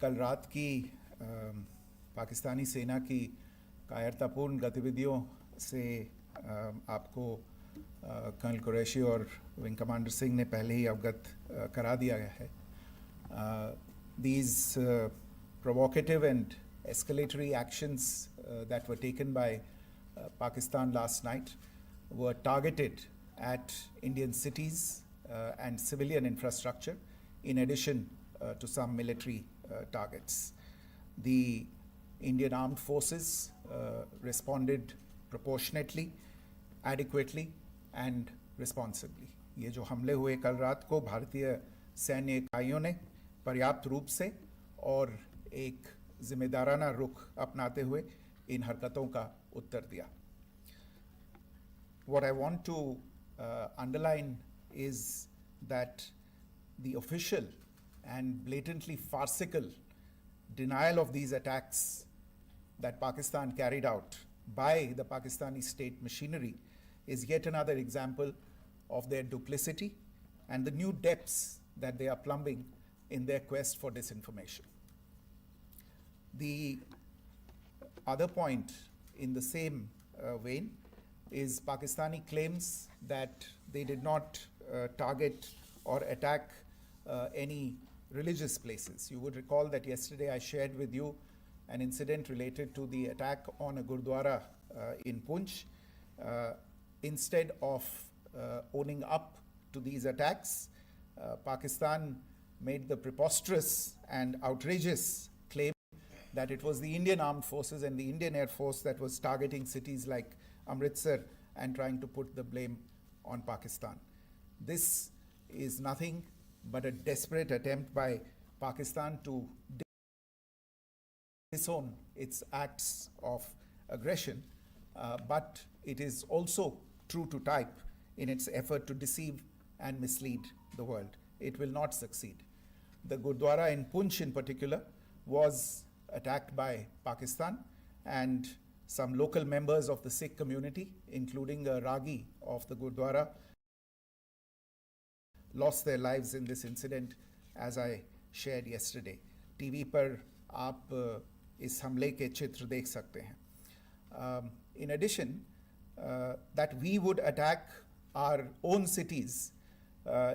कल रात की पाकिस्तानी सेना की कायरतापूर्ण गतिविधियों से आपको कर्नल कुरैशी और विंग कमांडर सिंह ने पहले ही अवगत करा दिया गया है. These provocative and escalatory actions that were taken by Pakistan last night were targeted at Indian cities and civilian infrastructure, in addition to some military targets. The Indian armed forces responded proportionately, adequately and responsibly. ये जो हमले हुए कल रात को भारतीय सैन्य इकाइयों ने पर्याप्त रूप से और एक जिम्मेदाराना रुख अपनाते हुए इन हरकतों का उत्तर दिया. What I want to underline is that the official and blatantly farcical denial of these attacks that Pakistan carried out by the Pakistani state machinery is yet another example of their duplicity and the new depths that they are plumbing in their quest for disinformation. The other point in the same vein is Pakistani claims that they did not target or attack any religious places. You would recall that yesterday I shared with you an incident related to the attack on a Gurdwara in Poonch. Instead of owning up to these attacks, Pakistan made the preposterous and outrageous claim that it was the Indian Armed Forces and the Indian Air Force that was targeting cities like Amritsar and trying to put the blame on Pakistan. This is nothing but a desperate attempt by Pakistan to disown its acts of aggression, but it is also true to type in its effort to deceive and mislead the world. It will not succeed. The Gurdwara in Poonch in particular was attacked by Pakistan, and some local members of the Sikh community, including a Ragi of the Gurdwara, lost their lives in this incident, as I shared yesterday. TV पर आप इस हमले के चित्र देख सकते हैं. In addition, that we would attack our own cities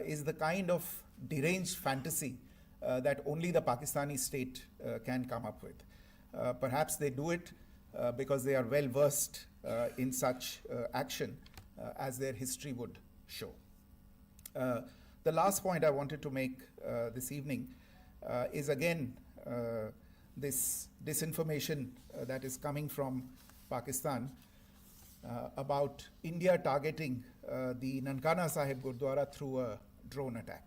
is the kind of deranged fantasy that only the Pakistani state can come up with. Perhaps they do it because they are well versed in such action, as their history would show. The last point I wanted to make this evening is again this disinformation that is coming from Pakistan about India targeting the Nankana Sahib Gurdwara through a drone attack.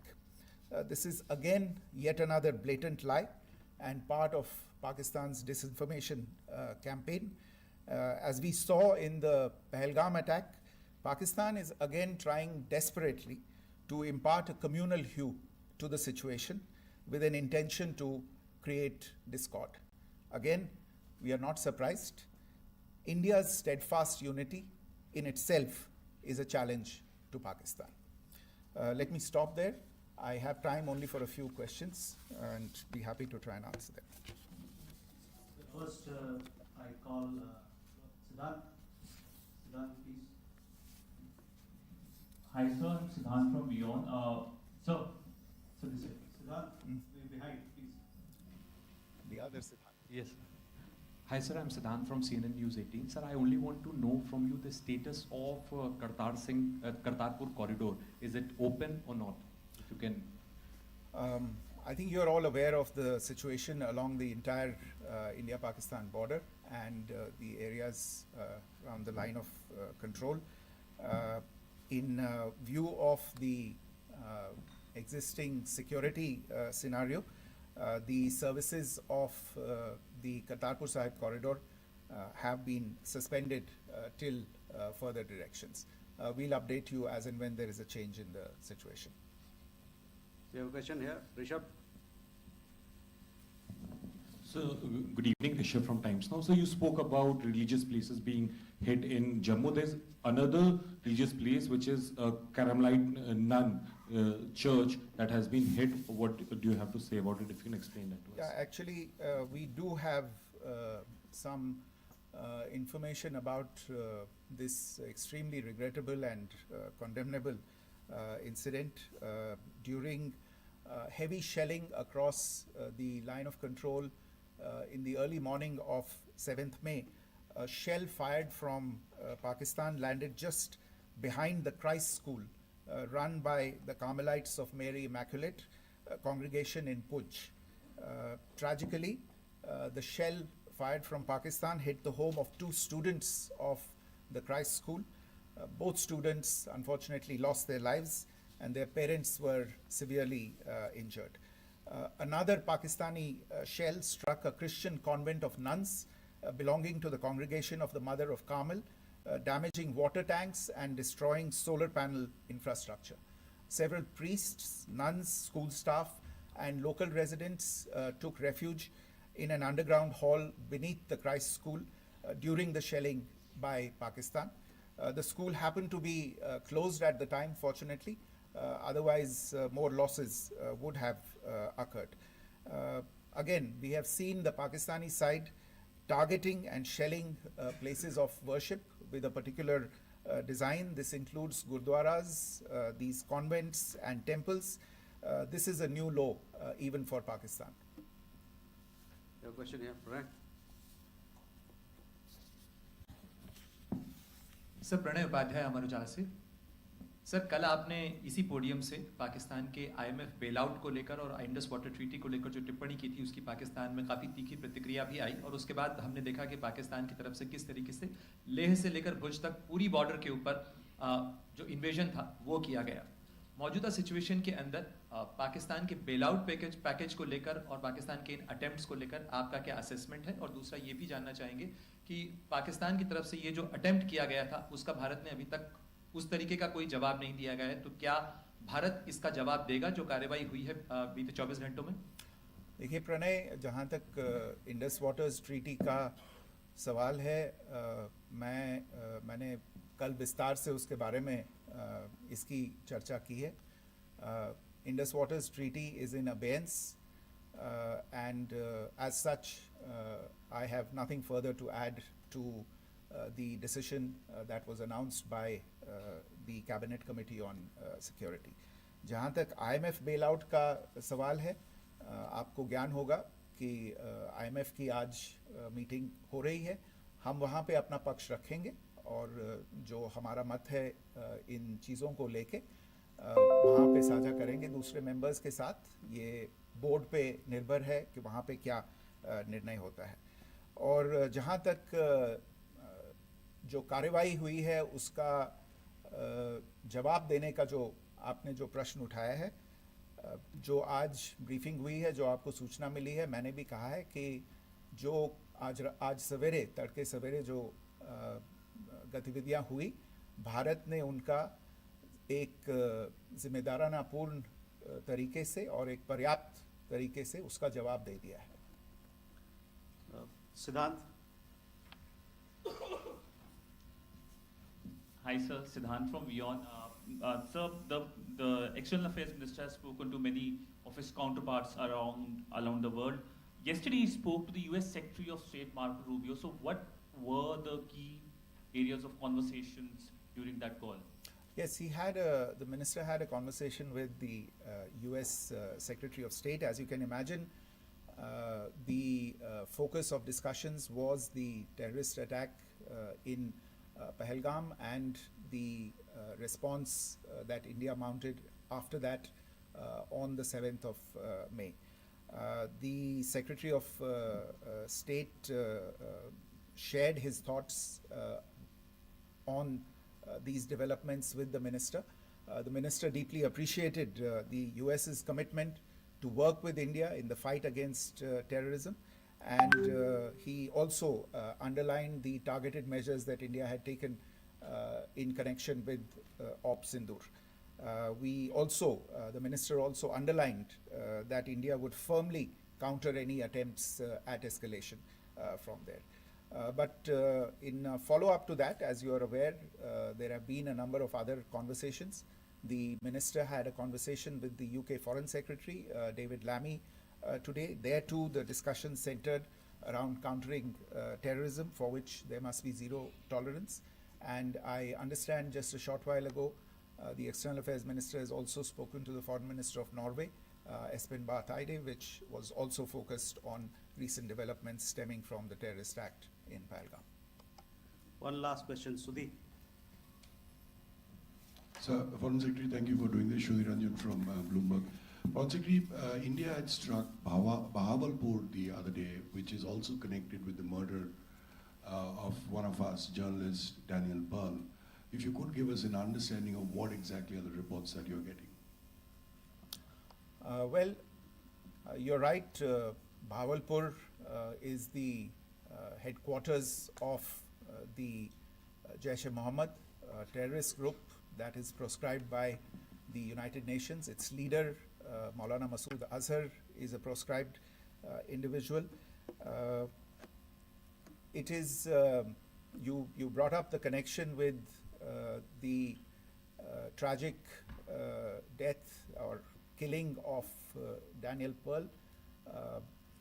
This is again yet another blatant lie and part of Pakistan's disinformation campaign. As we saw in the Pahalgam attack, Pakistan is again trying desperately to impart a communal hue to the situation with an intention to create discord. Again, we are not surprised. India's steadfast unity in itself is a challenge to Pakistan. Let me stop there. I have time only for a few questions and be happy to try and answer them. First, I call Siddhant. Siddhant, please. Hi, sir. I'm Siddhant from Beyond. So this is Siddhant, behind, please. The other Siddhant. yes. Hi, sir. I'm Siddhant from CNN News 18. Sir, I only want to know from you the status of Kartarpur corridor. Is it open or not? If you can. I think you're all aware of the situation along the entire India-Pakistan border and the areas around the line of control. In view of the existing security scenario, the services of the Kartarpur Sahib corridor have been suspended till further directions. We'll update you as and when there is a change in the situation. We have a question here. Rishabh. So, good evening, Rishabh from Times Now. So, you spoke about religious places being hit in Jammu. There's another religious place which is Carmelite nun church that has been hit. What do you have to say about it? If you can explain that to us. Yeah, actually, we do have some information about this extremely regrettable and condemnable incident during heavy shelling across the line of control in the early morning of 7th May. A shell fired from Pakistan landed just behind the Christ School run by the Carmelites of Mary Immaculate congregation in Puj. Tragically, the shell fired from Pakistan hit the home of 2 students of the Christ School. Both students unfortunately lost their lives and their parents were severely injured. Another Pakistani shell struck a Christian convent of nuns belonging to the congregation of the Mother of Carmel, damaging water tanks and destroying solar panel infrastructure. Several priests, nuns, school staff, and local residents took refuge in an underground hall beneath the Christ School during the shelling by Pakistan. The school happened to be closed at the time, fortunately. Otherwise, more losses would have occurred. Again, we have seen the Pakistani side targeting and shelling places of worship with a particular design. This includes gurdwaras, these convents and temples. This is a new low even for Pakistan. You have a question here, Pranay? Sir Pranay Upadhyay Amar Ujala से। Sir कल आपने इसी podium से पाकिस्तान के IMF bail out को लेकर और Indus water treaty को लेकर जो टिप्पणी की थी उसकी पाकिस्तान में काफ़ी तीखी प्रतिक्रिया भी आई और उसके बाद हमने देखा कि पाकिस्तान की तरफ से किस तरीके से लेह से लेकर भुज तक पूरी बॉर्डर के ऊपर जो इन्वेजन था वो किया गया। मौजूदा सिचुएशन के अंदर पाकिस्तान के बेल आउट पैकेज को लेकर और पाकिस्तान के इन अटेम्प्ट्स को लेकर आपका क्या असेसमेंट है? और दूसरा ये भी जानना चाहेंगे कि पाकिस्तान की तरफ से ये जो अटेम्प्ट किया गया था उसका भारत ने अभी तक उस तरीके का कोई जवाब नहीं दिया गया है, तो क्या भारत इसका जवाब देगा जो कार्रवाई हुई है बीते 24 घंटों में? देखिए प्रणय, जहाँ तक इंडस वाटर्स ट्रीटी का सवाल है, मैंने कल विस्तार से उसके बारे में इसकी चर्चा की है. Indus waters treaty is in abeyance and as such I have nothing further to add to the decision that was announced by the Cabinet Committee on Security. जहाँ तक IMF bailout का सवाल है, आपको ज्ञान होगा कि IMF की आज मीटिंग हो रही है. हम वहाँ पे अपना पक्ष रखेंगे और जो हमारा मत है इन चीज़ों को लेके वहाँ पे साझा करेंगे दूसरे मेंबर्स के साथ. ये बोर्ड पे निर्भर है कि वहाँ पे क्या निर्णय होता है. और जहाँ तक जो कार्रवाई हुई है उसका जवाब देने का जो आपने जो प्रश्न उठाया है, जो आज ब्रीफिंग हुई है, जो आपको सूचना मिली है, मैंने भी कहा है कि जो आज सवेरे तड़के सवेरे जो गतिविधियाँ हुई, भारत ने उनका एक जिम्मेदाराना पूर्ण तरीके से और एक पर्याप्त तरीके से उसका जवाब दे दिया है. सिद्धांत. Hi sir, Siddhant from WION. Sir, the External Affairs Minister has spoken to many of his counterparts around the world. Yesterday he spoke to the US Secretary of State Marco Rubio. So what were the key areas of conversations during that call? Yes, the minister had a conversation with the US Secretary of State. As you can imagine, the focus of discussions was the terrorist attack in Pahalgam and the response that India mounted after that on the 7th of May. The Secretary of State shared his thoughts on these developments with the minister. The minister deeply appreciated the US's commitment to work with India in the fight against terrorism, and he also underlined the targeted measures that India had taken in connection with Op Sindoor. The minister also underlined that India would firmly counter any attempts at escalation from there. But in follow-up to that, as you are aware, there have been a number of other conversations The minister had a conversation with the UK Foreign Secretary, David Lammy, today. There too, the discussion centered around countering terrorism, for which there must be zero tolerance. And I understand just a short while ago, the External Affairs Minister has also spoken to the Foreign Minister of Norway, Espen Barth Eide, which was also focused on recent developments stemming from the terrorist act in Pahalgam. One last question, Sudhi. Sir, Foreign Secretary, thank you for doing this. Sudhi Ranjan from Bloomberg. Foreign Secretary, India had struck Bahawalpur the other day, which is also connected with the murder of one of us, journalist Daniel Pearl. If you could give us an understanding of what exactly are the reports that you're getting. Well, you're right. Bahawalpur is the headquarters of the Jaish-e-Mohammed terrorist group that is proscribed by the United Nations. Its leader, Maulana Masood Azhar, is a proscribed individual. It is, you brought up the connection with the tragic death or killing of Daniel Pearl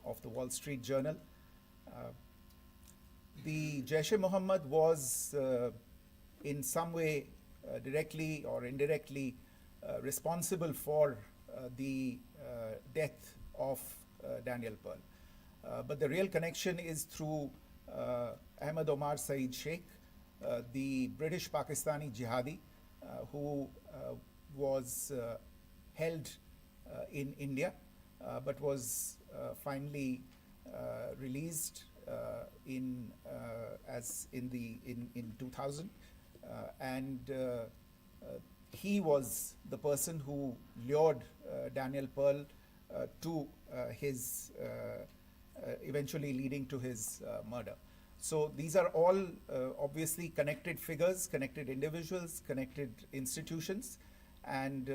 of the Wall Street Journal. The Jaish-e-Mohammed was in some way directly or indirectly responsible for the death of Daniel Pearl. But the real connection is through Ahmed Omar Saeed Sheikh, the British Pakistani jihadi who was held in India but was finally released in 2000, and he was the person who lured Daniel Pearl to his eventually leading to his murder. So these are all obviously connected figures, connected individuals, connected institutions, and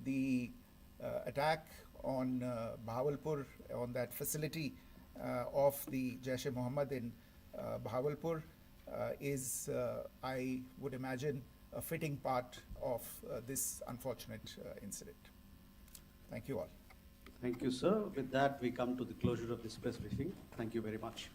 the attack on Bahawalpur, on that facility of the Jaish-e-Mohammed in Bahawalpur is, I would imagine, a fitting part of this unfortunate incident. Thank you all. Thank you, sir. With that, we come to the closure of this press briefing. Thank you very much.